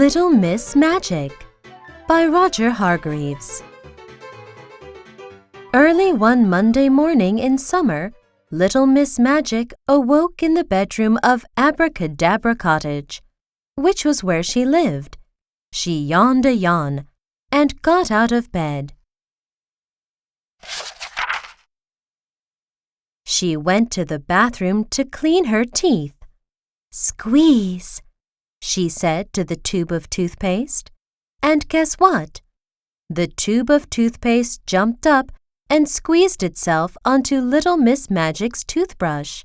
Little Miss Magic by Roger Hargreaves. Early one Monday morning in summer, Little Miss Magic awoke in the bedroom of Abracadabra Cottage, which was where she lived. She yawned a yawn and got out of bed. She went to the bathroom to clean her teeth. "Squeeze," she said to the tube of toothpaste. And guess what? The tube of toothpaste jumped up and squeezed itself onto Little Miss Magic's toothbrush.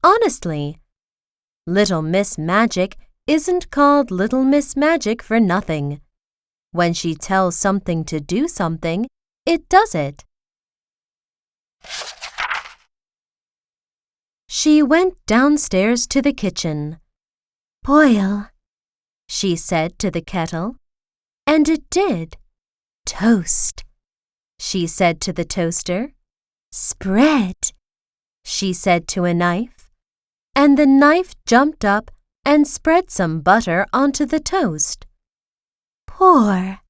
Honestly, Little Miss Magic isn't called Little Miss Magic for nothing. When she tells something to do something, it does it. She went downstairs to the kitchen. "Boil," she said to the kettle, and it did. "Toast," she said to the toaster. "Spread," she said to a knife, and the knife jumped up and spread some butter onto the toast. "Pour,"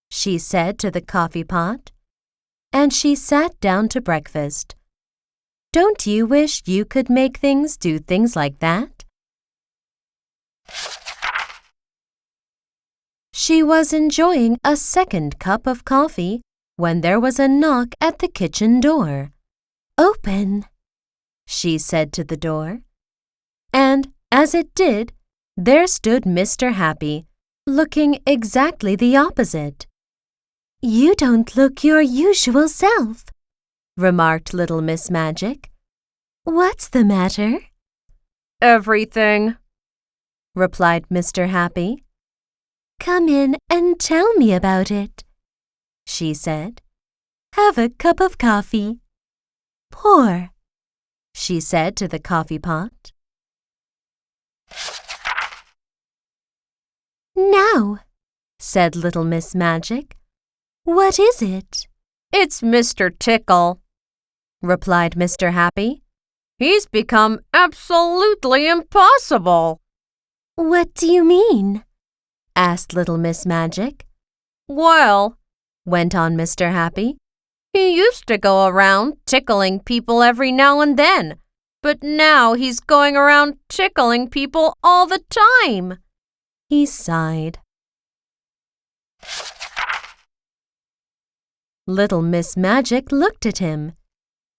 she said to the coffee pot, and she sat down to breakfast. Don't you wish you could make things do things like that? She was enjoying a second cup of coffee when there was a knock at the kitchen door. "Open," she said to the door. And as it did, there stood Mr. Happy, looking exactly the opposite. "You don't look your usual self," remarked Little Miss Magic. "What's the matter?" "Everything," replied Mr. Happy. "Come in and tell me about it," she said. "Have a cup of coffee." "Pour," she said to the coffee pot. "Now," said Little Miss Magic. "What is it?" "It's Mr. Tickle," replied Mr. Happy. "He's become absolutely impossible." "What do you mean?" asked Little Miss Magic. "Well," went on Mr. Happy, "he used to go around tickling people every now and then, but now he's going around tickling people all the time." He sighed. Little Miss Magic looked at him.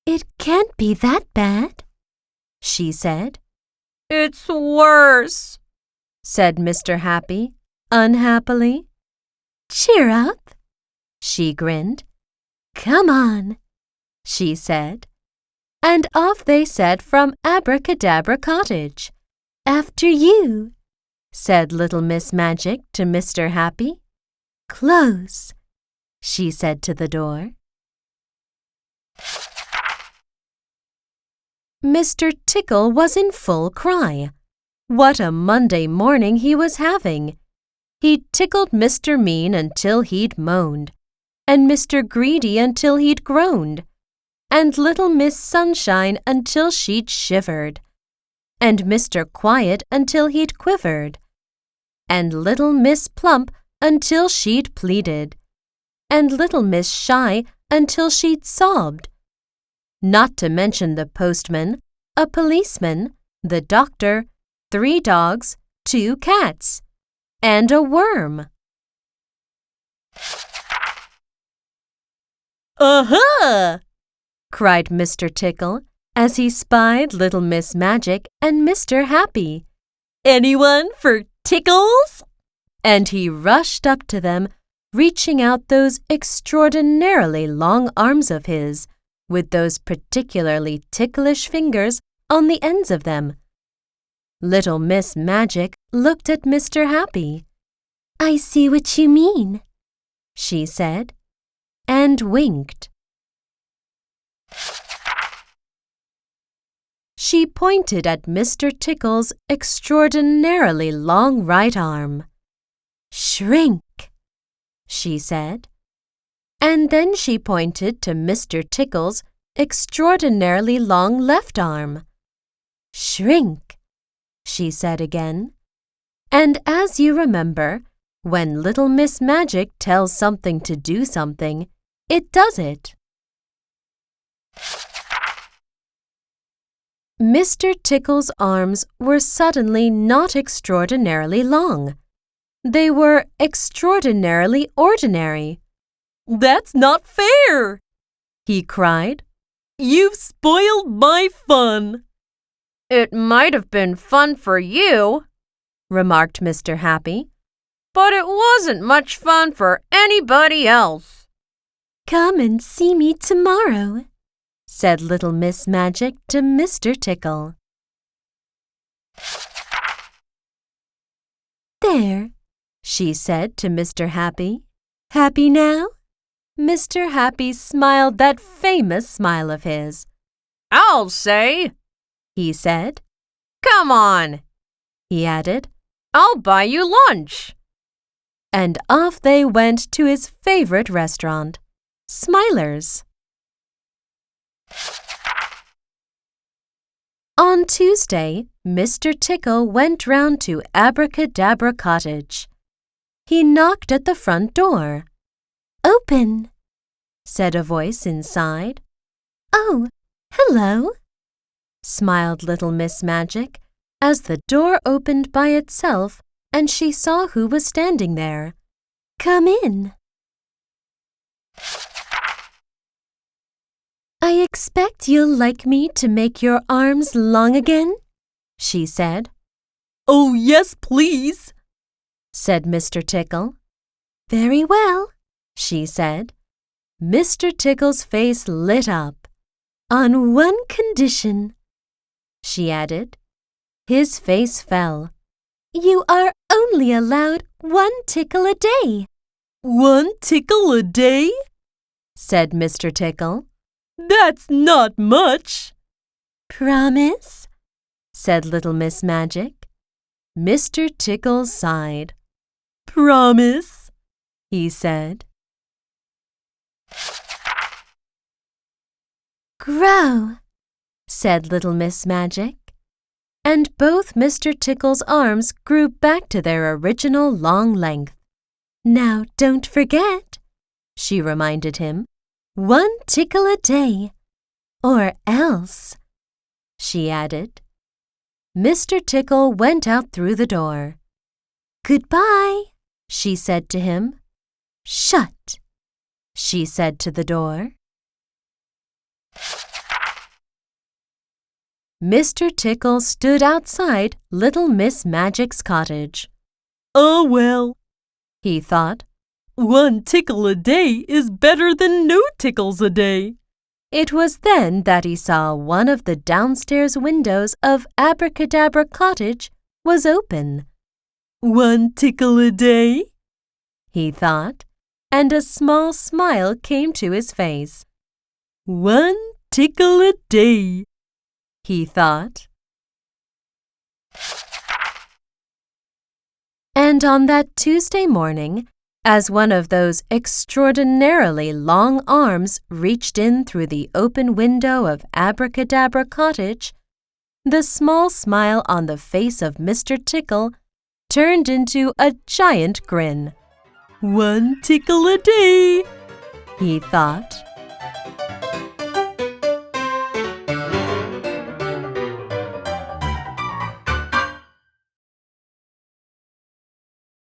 "It can't be that bad," she said. "It's worse," said Mr. Happy, unhappily. "Cheer up," she grinned. "Come on," she said. And off they set from Abracadabra Cottage. "After you," said Little Miss Magic to Mr. Happy. "Close," she said to the door. Mr. Tickle was in full cry. What a Monday morning he was having! He tickled Mr. Mean until he'd moaned, and Mr. Greedy until he'd groaned, and Little Miss Sunshine until she'd shivered, and Mr. Quiet until he'd quivered, and Little Miss Plump until she'd pleaded, and Little Miss Shy until she'd sobbed. Not to mention the postman, a policeman, the doctor, 3 dogs, 2 cats, and a worm. "Aha!" cried Mr. Tickle as he spied Little Miss Magic and Mr. Happy. "Anyone for tickles?" And he rushed up to them, reaching out those extraordinarily long arms of his, with those particularly ticklish fingers on the ends of them. Little Miss Magic looked at Mr. Happy. "I see what you mean," she said, and winked. She pointed at Mr. Tickle's extraordinarily long right arm. "Shrink," she said. And then she pointed to Mr. Tickle's extraordinarily long left arm. "Shrink," she said again. And as you remember, when Little Miss Magic tells something to do something, it does it. Mr. Tickle's arms were suddenly not extraordinarily long. They were extraordinarily ordinary. "That's not fair!" he cried. "You've spoiled my fun!" "It might have been fun for you," remarked Mr. Happy, "but it wasn't much fun for anybody else." "Come and see me tomorrow," said Little Miss Magic to Mr. Tickle. "There," she said to Mr. Happy. "Happy now?" Mr. Happy smiled that famous smile of his. "I'll say," he said. "Come on," he added. "I'll buy you lunch." And off they went to his favorite restaurant, Smiler's. On Tuesday, Mr. Tickle went round to Abracadabra Cottage. He knocked at the front door. "Open," said a voice inside. "Oh, hello," smiled Little Miss Magic as the door opened by itself and she saw who was standing there. "Come in." "I expect you'll like me to make your arms long again," she said. "Oh, yes, please," said Mr. Tickle. "Very well," she said. Mr. Tickle's face lit up. "On one condition," she added. His face fell. "You are only allowed 1 tickle a day." "1 tickle a day?" said Mr. Tickle. "That's not much." "Promise?" said Little Miss Magic. Mr. Tickle sighed. "Promise," he said. "Grow," said Little Miss Magic. And both Mr. Tickle's arms grew back to their original long length. "Now don't forget," she reminded him, 1 tickle a day. Or else," she added. Mr. Tickle went out through the door. "Goodbye," she said to him. "Shut," she said to the door. Mr. Tickle stood outside Little Miss Magic's cottage. "Oh, well," he thought. 1 tickle a day is better than no tickles a day. It was then that he saw one of the downstairs windows of Abracadabra Cottage was open. 1 tickle a day? he thought, and a small smile came to his face. 1 tickle a day, he thought. And on that Tuesday morning, as one of those extraordinarily long arms reached in through the open window of Abracadabra Cottage, the small smile on the face of Mr. Tickle turned into a giant grin. 1 tickle a day, he thought.